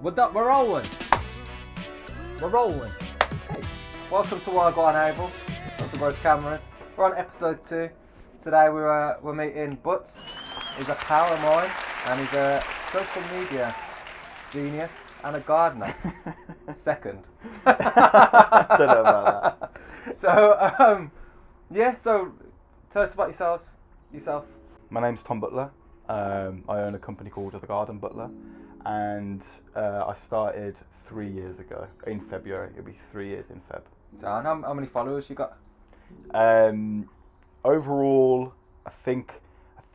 We're rolling. We're rolling. Welcome to Wagwarn, Abel. Not to both cameras. We're on episode 2. Today we're meeting Butts. He's a pal of mine, and he's a social media genius and a gardener. Second. Don't know about that. So So tell us about yourself. My name's Tom Butler. I own a company called the Garden Butler, and I started 3 years ago in February. It'll be 3 years in Feb. So how many followers you got? Overall, I think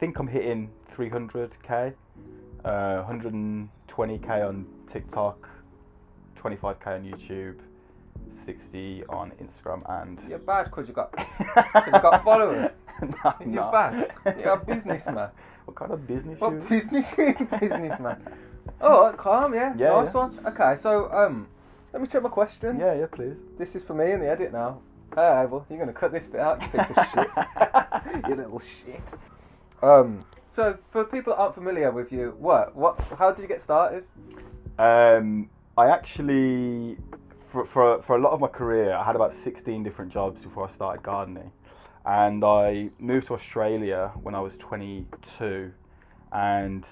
I'm hitting 300k, 120k on TikTok, 25k on YouTube, 60 on Instagram, and You're bad because you got followers. No, You're bad. You're a businessman. What kind of business? What business you in, businessman? Oh, calm, yeah. Nice one. Okay, so let me check my questions. Yeah, please. This is for me in the edit now. Hey, Abel, you're gonna cut this bit out, you piece of shit. You little shit. So for people that aren't familiar with you, how did you get started? I actually, for a lot of my career, I had about 16 different jobs before I started gardening. And I moved to Australia when I was 22 and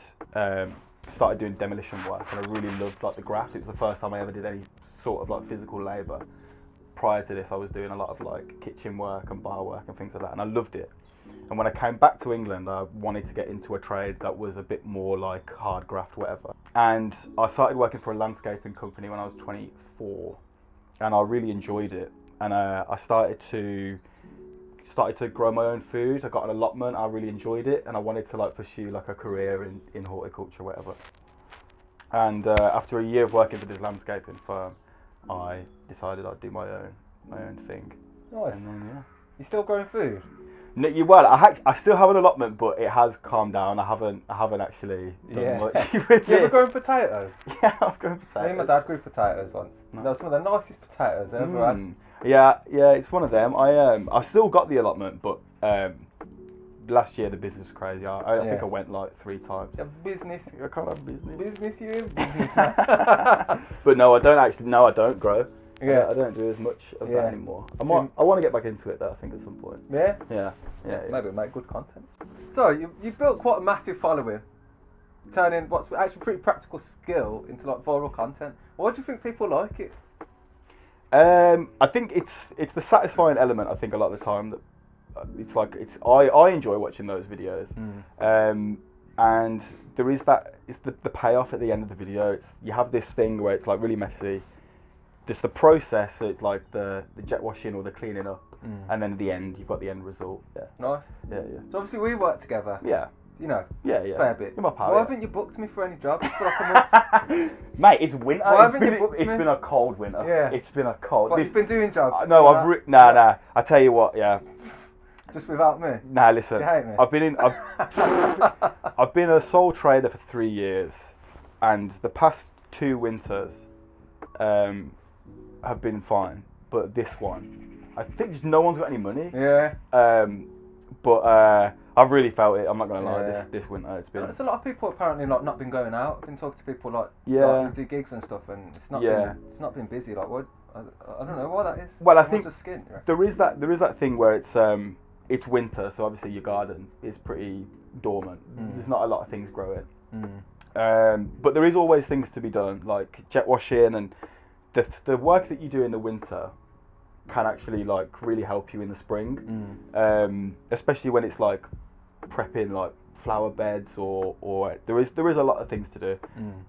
started doing demolition work, and I really loved the graft. It was the first time I ever did any sort of physical labour. Prior to this, I was doing a lot of kitchen work and bar work and things like that, and I loved it. And when I came back to England, I wanted to get into a trade that was a bit more hard graft, whatever. And I started working for a landscaping company when I was 24, and I really enjoyed it. And I started to grow my own food. I got an allotment. I really enjoyed it, and I wanted to pursue a career in horticulture, whatever. And after a year of working for this landscaping firm, I decided I'd do my own thing. Nice. And then, You still growing food? No, I still have an allotment, but it has calmed down. I haven't actually done much with it. You ever grown potatoes? Yeah, I've grown potatoes. Me and my dad grew potatoes once. No. They were some of the nicest potatoes I ever had. Yeah, it's one of them. I still got the allotment, but last year the business was crazy. I think I went 3 times. Yeah, business. I can't have business. Business, you businessman. But no, I don't grow. Yeah. I don't do as much of that anymore. I want to get back into it though, I think, at some point. Yeah? Yeah. Maybe make good content. So, you built quite a massive following, turning what's actually pretty practical skill into viral content. Why do you think people like it? I think it's the satisfying element. I think a lot of the time that I enjoy watching those videos, and there is it's the payoff at the end of the video. You have this thing where it's really messy. Just the process, so it's the jet washing or the cleaning up, and then at the end you've got the end result. Yeah. Nice. Yeah. So obviously we work together. Yeah. You know. Yeah. Fair bit. You're my pal. Why haven't you booked me for any jobs for a month? Mate, it's winter. Why It's been a cold winter. Yeah. It's been a cold. What, you've been doing jobs? No, nah. I tell you what, yeah. Just without me? Nah, listen. You hate me? I've been a sole trader for 3 years, and the past 2 winters have been fine, but this one, I think just no one's got any money. Yeah. But I've really felt it. I'm not gonna lie. This winter, it's been. There's a lot of people apparently not been going out. I've been talking to people who do gigs and stuff, and it's not been busy. What? I don't know why that is. Well, I Everyone's think a skin, right? there is that thing where it's winter, so obviously your garden is pretty dormant. There's not a lot of things growing. But there is always things to be done, like jet washing, and the work that you do in the winter can actually really help you in the spring, especially when it's prepping flower beds or there is a lot of things to do,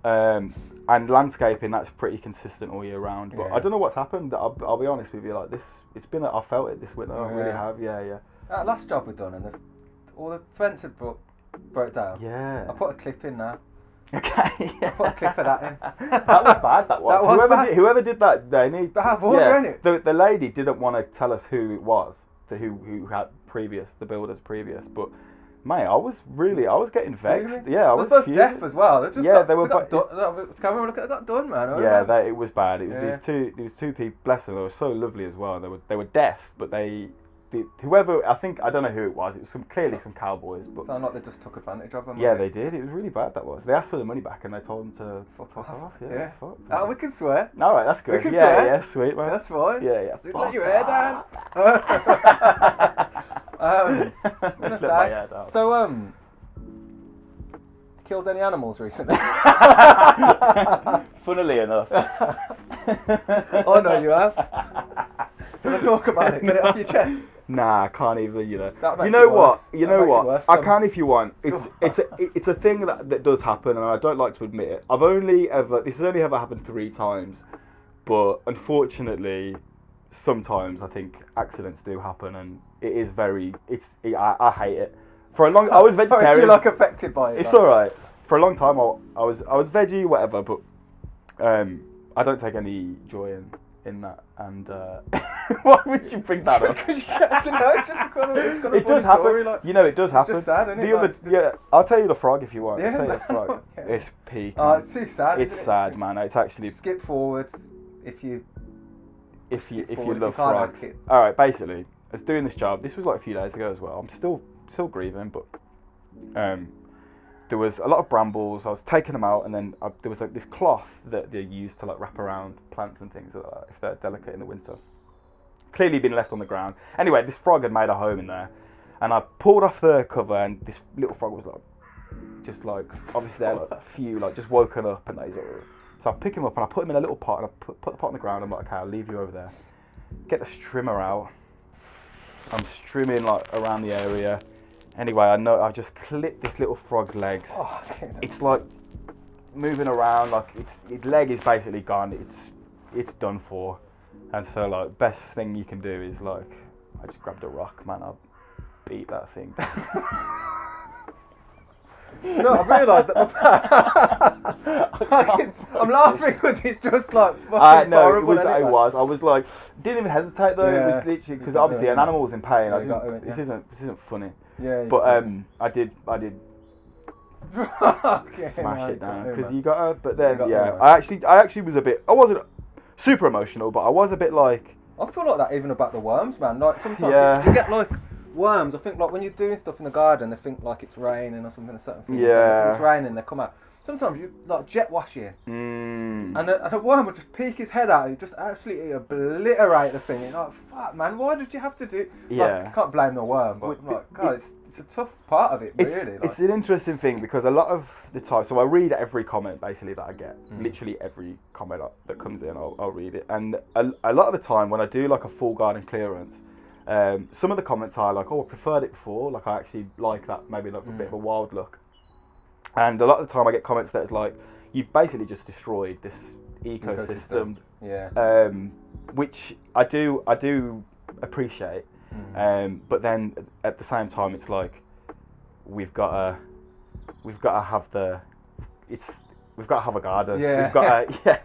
and landscaping, that's pretty consistent all year round. But I don't know what's happened. I'll be honest with you, I felt it this winter. I really have. Yeah. That last job we've done, and all the fence had broke down. Yeah. I put a clip in now. Okay. I put a clip of that in. That was bad. That was. Whoever did that, they need. The lady didn't want to tell us who it was, who had the builders previous, but. Mate, I was getting vexed. Really? Yeah, I was both deaf as well. They were. Camera, look at that done, man. It was bad. It was these two people. Bless them, they were so lovely as well. They were deaf, but they whoever, I don't know who it was clearly some cowboys, but sound like they just took advantage of them. yeah, they did. It was really bad, that was. They asked for the money back and they told them to fuck off. Yeah. We can swear. Alright, that's good. We can swear. Yeah, sweet, man. That's fine. Yeah. Let your hair down. I'm gonna say, so killed any animals recently? Funnily enough. Oh no, you have. Can I talk about it? Get it off your chest. Nah, I can't even. You know. You know what? Worse. I can if you want. It's a thing that does happen, and I don't like to admit it. This has only ever happened 3 times, but unfortunately, sometimes I think accidents do happen, and it is I hate it. For a long, I was vegetarian. Sorry, you're like affected by it. It's alright. For a long time, I was veggie, whatever, but I don't take any joy in that. And why would you bring that up? Because you get to know, it's kind of it does happen. Story, like, you know, it does happen. It's just sad, isn't it? Yeah, I'll tell you the frog if you want. Yeah, I'll tell you the frog. Yeah. It's peak. Oh, it's too sad. It's sad, man. It's actually skip forward if you love frogs. All right, basically, I was doing this job. This was like a few days ago as well. I'm still grieving, but there was a lot of brambles. I was taking them out, and then there was like this cloth that they use to like wrap around plants and things if they're delicate in the winter. Clearly been left on the ground. Anyway, this frog had made a home in there, and I pulled off the cover, and this little frog was like, just like obviously they're like a few like just woken up, and so I pick him up and I put him in a little pot, and I put the pot on the ground. I'm like, okay, I'll leave you over there. Get the strimmer out. I'm strimming like around the area. Anyway, I know I've just clipped this little frog's legs. Oh, it's like moving around, like its leg is basically gone. It's done for. And so like best thing you can do is like I just grabbed a rock, man. I beat that thing. You know, I've realised that I'm laughing because it's just like fucking horrible. I was like, didn't even hesitate though. Yeah. It was literally because obviously an animal was in pain. This isn't funny. Yeah. But I did smash it down because you gotta. But then I actually was a bit. I wasn't super emotional, but I was a bit like. I feel like that even about the worms, man. Like sometimes you get like worms. I think like when you're doing stuff in the garden, they think like it's raining or something. A certain thing. Yeah. If it's raining, they come out. Sometimes you like jet wash it, and a worm would just peek his head out and just absolutely obliterate the thing. You're like, fuck, man, why did you have to do? Like, I can't blame the worm, but I'm like, God, it's a tough part of it, really. It's an interesting thing because a lot of the time, so I read every comment basically that I get. Literally every comment that comes in, I'll read it. And a lot of the time when I do like a full garden clearance, some of the comments are like, oh, I preferred it before. Like I actually like that, maybe like a bit of a wild look. And a lot of the time I get comments that it's like, you've basically just destroyed this ecosystem. Yeah. Which I do appreciate. But then at the same time it's like we've got to have a garden. Yeah. We've got to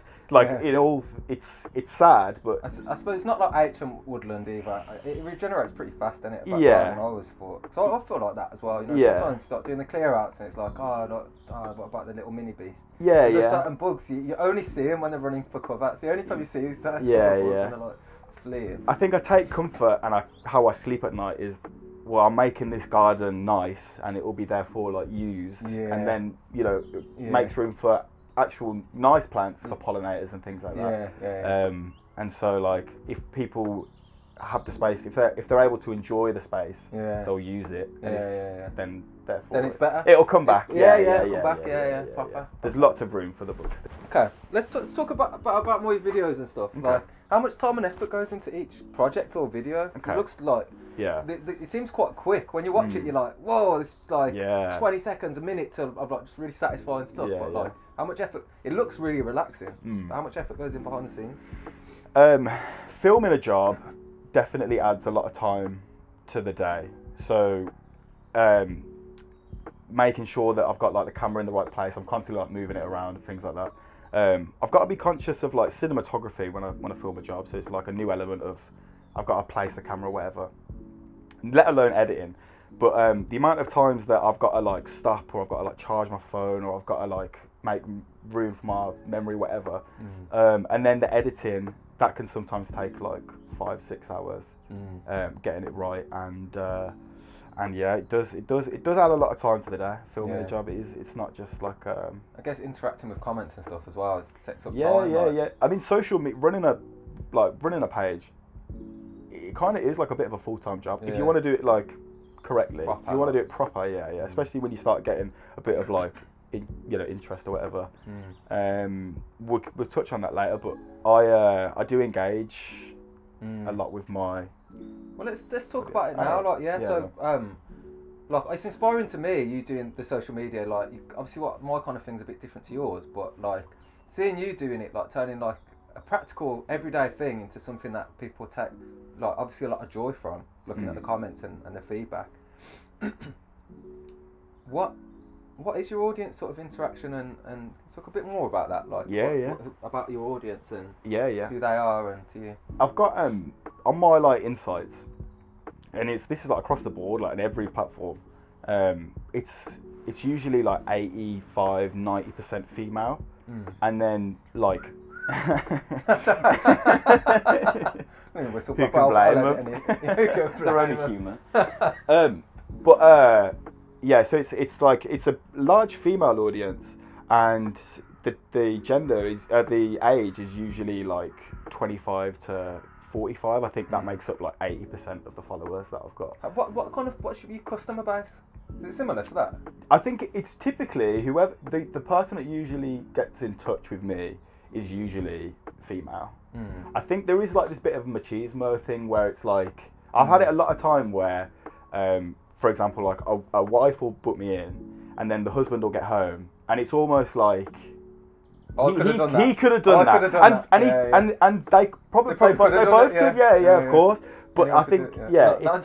it all it's sad, but I suppose it's not like ancient woodland either. It regenerates pretty fast, doesn't it? Yeah. I always thought. So I feel like that as well. You know, sometimes you start doing the clear outs and it's like, what about the little mini beast? Yeah, There's certain bugs you only see them when they're running for cover. It's the only time you see these certain bugs when they're like fleeing. I think I take comfort and how I sleep at night is, well, I'm making this garden nice and it will be therefore like used, and then makes room for actual nice plants for pollinators and things like that. And so like if people have the space, if they're able to enjoy the space, they'll use it. Then therefore then it's better. It'll come back. Proper. There's lots of room for the books. Okay, let's talk about more videos and stuff. Okay. Like how much time and effort goes into each project or video? Okay. It looks like it seems quite quick. When you watch it, you're like, whoa, this is like 20 seconds, a minute of like just really satisfying stuff. But like, how much effort? It looks really relaxing. How much effort goes in behind the scenes? Filming a job definitely adds a lot of time to the day. So, making sure that I've got like the camera in the right place. I'm constantly like moving it around and things like that. I've got to be conscious of like cinematography when I film a job. So it's like a new element of I've got to place the camera, whatever. Let alone editing. But the amount of times that I've got to like stop, or I've got to like charge my phone, or I've got to like make room for my memory, whatever. And then the editing, that can sometimes take like 5-6 hours, getting it right, and yeah, it does add a lot of time to the day. Filming a job, it's not just like I guess interacting with comments and stuff as well, it takes up time. Yeah. I mean, running a page, it kind of is like a bit of a full-time job if you want to do it like correctly. Proper, if you want to do it proper, especially when you start getting a bit of like interest or whatever. We'll touch on that later, but I do engage a lot with my. Well, let's talk about it now. Like, it's inspiring to me, you doing the social media. Like, obviously, what my kind of thing's a bit different to yours, but like seeing you doing it, like turning like a practical everyday thing into something that people take, like, obviously a lot of joy from, looking at the comments and the feedback. What is your audience sort of interaction, and talk a bit more about that, like what about your audience and who they are and to you. I've got on my like insights, and this is like across the board, like in every platform. It's usually like 85-90% female, and then like. Who can blame them? They're only human. So it's a large female audience, and the gender is the age is usually like 25 to 45. I think that makes up like 80% of the followers that I've got. What should be your customer base? Is it similar to that? I think it's typically whoever the person that usually gets in touch with me is usually female. I think there is like this bit of machismo thing where it's like I've had it a lot of time where for example, like a wife will put me in, and then the husband will get home, and it's almost like he could have done that. And they probably both could, of course. But I think, anyone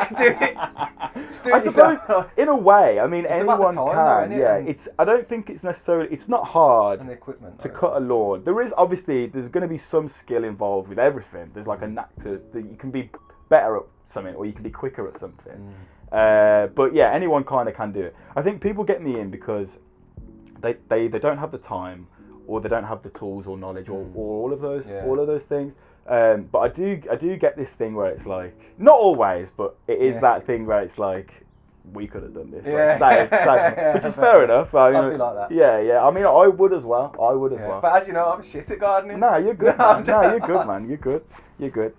can do it. I suppose, in a way, I mean, anyone can. I don't think it's necessarily. It's not hard and the equipment to cut a lawn. There's going to be some skill involved with everything. There's like a knack that you can be better at something, or you can be quicker at something. But yeah, anyone kind of can do it. I think people get me in because they don't have the time, or they don't have the tools or knowledge, or all of those things. But I do get this thing where it's like, not always, but it is that thing where it's like, we could have done this, which is fair enough. I mean, I'd be like that. Yeah. I mean, I would as well. But as you know, I'm shit at gardening. No, you're good. Man. No, you're good, man. You're good.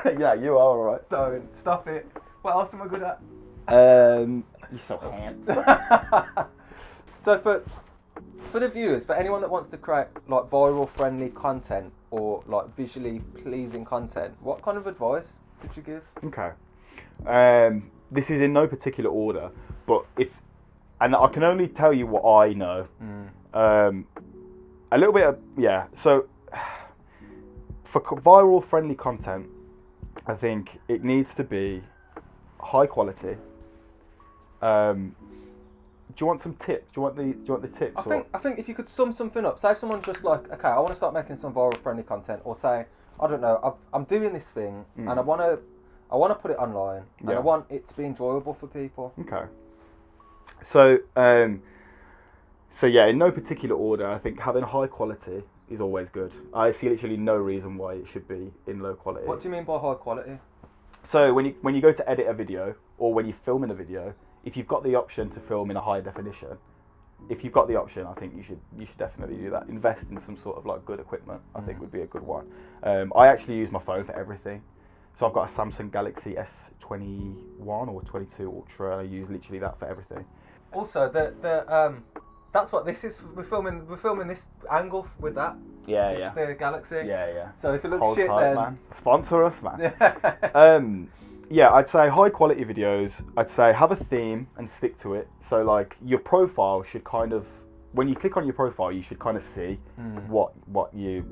Yeah, you are all right. Don't stop it. What else am I good at? You're so handsome. So for the viewers, for anyone that wants to create like viral friendly content or like visually pleasing content, what kind of advice could you give? Okay. This is in no particular order, but and I can only tell you what I know. A little bit of, so for viral friendly content, I think it needs to be high quality. Do you want some tips? Do you want the tips? I think if you could sum something up, say if someone just like, okay, I want to start making some viral friendly content, or say, I don't know, I'm doing this thing and I want to put it online and I want it to be enjoyable for people. Okay. So in no particular order, I think having high quality is always good. I see literally no reason why it should be in low quality. What do you mean by high quality? So when you go to edit a video, or when you're filming a video, if you've got the option to film in a high definition, I think you should definitely do that. Invest in some sort of like good equipment. I think would be a good one. I actually use my phone for everything. So I've got a Samsung Galaxy S21 or 22 Ultra, and I use literally that for everything. Also, that's what this is. We're filming this angle with that. Yeah. The Galaxy. Yeah. So if it looks Hold shit, tight, then man. Sponsor us, man. I'd say high quality videos. I'd say have a theme and stick to it. So like your profile should kind of, when you click on your profile, you should kind of see what you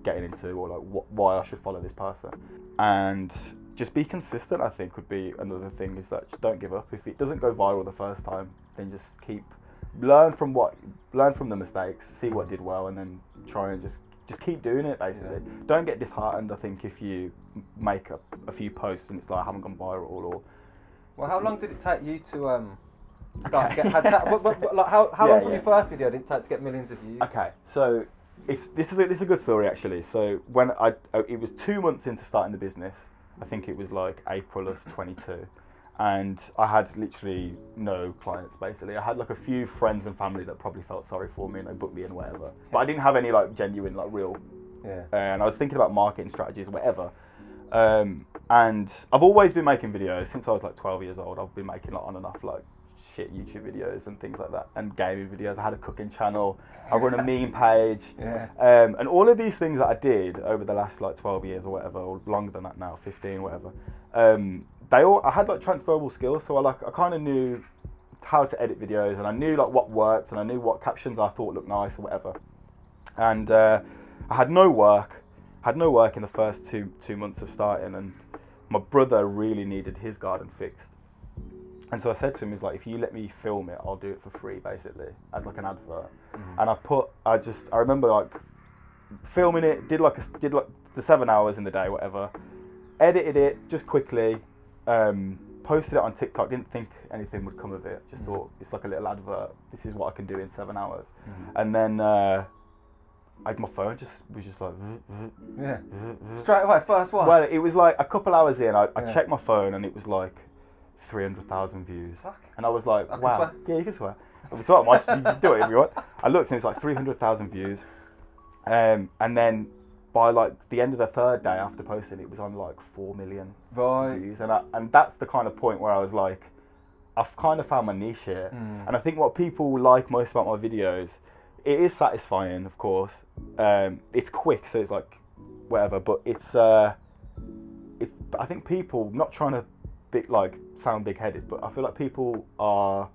getting into, or like why I should follow this person. And just be consistent, I think, would be another thing, is that just don't give up. If it doesn't go viral the first time, then just learn from the mistakes, see what did well, and then try and just keep doing it, basically. Don't get disheartened, I think, if you make a few posts and it's like, I haven't gone viral, or... Well, how long did it take you to Start to get, like, how long from your first video did it take to get millions of views? Okay, so this is a good story actually. So when it was 2 months into starting the business, I think it was like April of 22, and I had literally no clients basically. I had like a few friends and family that probably felt sorry for me and they booked me in whatever, but I didn't have any like genuine like real. Yeah. And I was thinking about marketing strategies, whatever. And I've always been making videos since I was like 12 years old. I've been making like on and off like shit YouTube videos and things like that, and gaming videos. I had a cooking channel. I run a meme page. Yeah. And all of these things that I did over the last like 12 years or whatever, or longer than that now, 15, whatever. I had like transferable skills, so I kind of knew how to edit videos, and I knew like what worked, and I knew what captions I thought looked nice or whatever. And I had no work in the first two months of starting, and my brother really needed his garden fixed. And so I said to him, he's like, if you let me film it, I'll do it for free, basically, as like an advert. And I remember like filming it, did like the 7 hours in the day, whatever, edited it just quickly, posted it on TikTok, didn't think anything would come of it, just thought it's like a little advert, this is what I can do in 7 hours. And then my phone was just like straight away, first one. Well, it was like a couple hours in, I checked my phone and it was like 300,000 views. Fuck. And I was like, I can wow. swear. Yeah, you can swear. It's not much, you can do it if you want. I looked and it was like 300,000 views. And then by like the end of the third day after posting, it was on like 4 million views. And that's the kind of point where I was like, I've kind of found my niche here. And I think what people like most about my videos, it is satisfying, of course. It's quick, so it's like whatever, but it's I think people, not trying to sound big-headed, but I feel like people are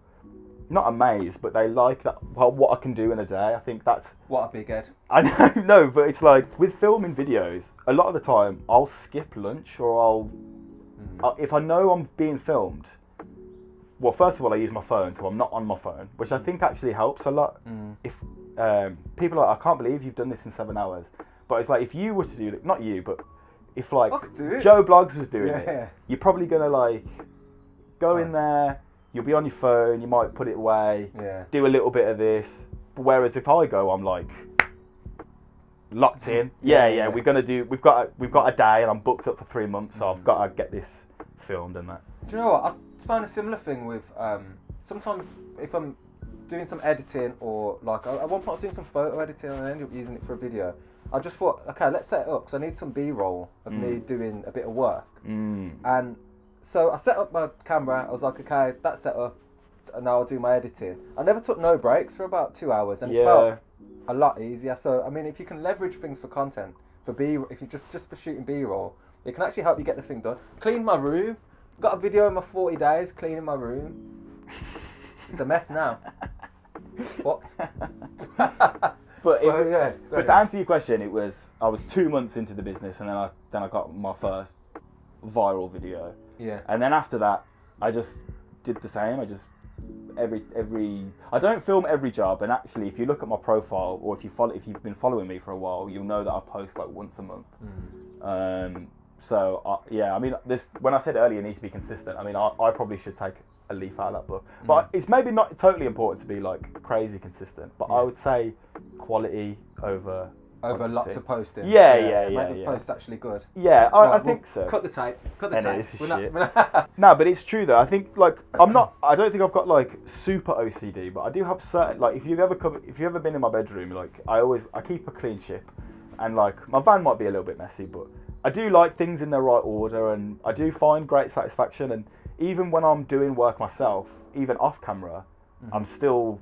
not amazed, but they like that, well, what I can do in a day. I think that's what a big head. I know, but it's like with filming videos, a lot of the time I'll skip lunch, or if I know I'm being filmed. Well, first of all, I use my phone, so I'm not on my phone, which I think actually helps a lot. If people are like, I can't believe you've done this in 7 hours, but it's like if you were to do it, not you, but if like Joe Bloggs was doing it, you're probably gonna like go in there, you'll be on your phone, you might put it away, do a little bit of this. Whereas if I go, I'm like locked in. We've got a day, and I'm booked up for 3 months, so I've got to get this filmed and that. Do you know what? I've found a similar thing with sometimes if I'm doing some editing, or like at one point I was doing some photo editing and I ended up using it for a video. I just thought, okay, let's set it up, because I need some B-roll of me doing a bit of work. And so I set up my camera. I was like, okay, that's set up, and now I'll do my editing. I never took no breaks for about 2 hours, and it felt a lot easier. So I mean, if you can leverage things for content, if you just for shooting B-roll, it can actually help you get the thing done. Cleaned my room. Got a video in my 40 days cleaning my room. It's a mess now. Fucked. But to answer your question, I was 2 months into the business, and then I got my first viral video. Yeah. And then after that, I just did the same. I just I don't film every job, and actually, if you look at my profile, or if you've been following me for a while, you'll know that I post like once a month. So I mean, when I said earlier, it needs to be consistent. I mean, I probably should take a leaf out of that book, but it's maybe not totally important to be like crazy consistent, but I would say quality over lots of posting. Make the post actually good. I think so. Cut the tapes. No, but it's true though. I think like I don't think I've got like super OCD, but I do have certain, like if you've ever been in my bedroom, like I keep a clean ship, and like my van might be a little bit messy, but I do like things in their right order, and I do find great satisfaction. And even when I'm doing work myself, even off camera, I'm still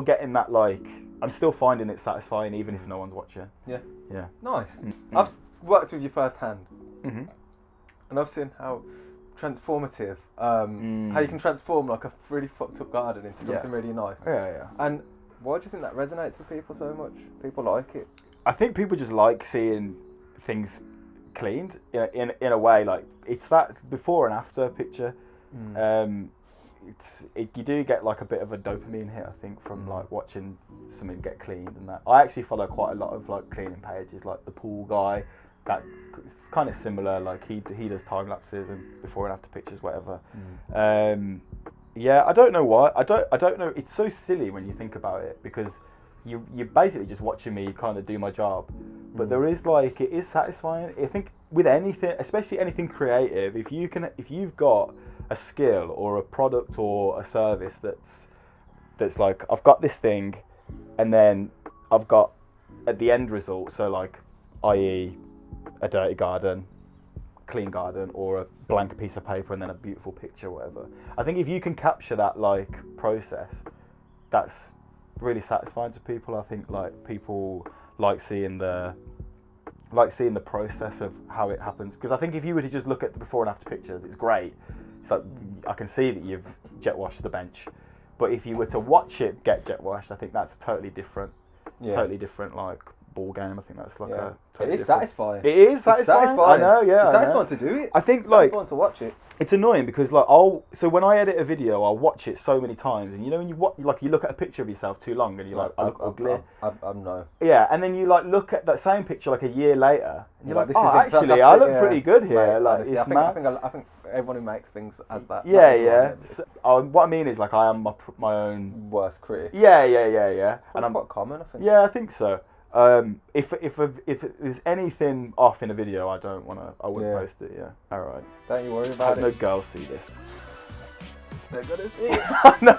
getting that, like, I'm still finding it satisfying even if no one's watching. Yeah. Nice. I've worked with you firsthand, and I've seen how transformative, how you can transform like a really fucked up garden into something really nice. And why do you think that resonates with people so much? People like it. I think people just like seeing things cleaned in a way, like it's that before and after picture. You do get like a bit of a dopamine hit, I think, from like watching something get cleaned and that. I actually follow quite a lot of like cleaning pages, like the pool guy. That's kind of similar. Like he does time lapses and before and after pictures, whatever. Yeah, I don't know why. I don't know. It's so silly when you think about it, because you're basically just watching me kind of do my job. But there is like, it is satisfying. I think with anything, especially anything creative, if you've got a skill or a product or a service that's like, I've got this thing, and then I've got at the end result, so like, i.e. a dirty garden, clean garden, or a blank piece of paper and then a beautiful picture, whatever. I think if you can capture that like process, that's really satisfying to people. I think like people like seeing the process of how it happens, because I think if you were to just look at the before and after pictures, it's great. It's like, I can see that you've jet washed the bench, but if you were to watch it get jet washed, I think that's totally different. Totally different like ball game. I think that's like a totally it is satisfying. It is satisfying. I know, yeah. It's satisfying to do it. I think it's like satisfying to watch it. It's annoying because like so when I edit a video, I'll watch it so many times, and you know when you look at a picture of yourself too long and you're like, I look ugly. I'm no. Yeah, and then you like look at that same picture like a year later, and you're like, this oh, is actually, I look pretty good here. Mate, like, honestly, it's I think everyone who makes things has that. Yeah. So, what I mean is like, I am my own worst critic. Yeah. And I'm quite common, I think. Yeah, I think so. If there's anything off in a video, I wouldn't post it. Yeah. All right. Don't you worry about it. No girls see this. They're gonna see it. No.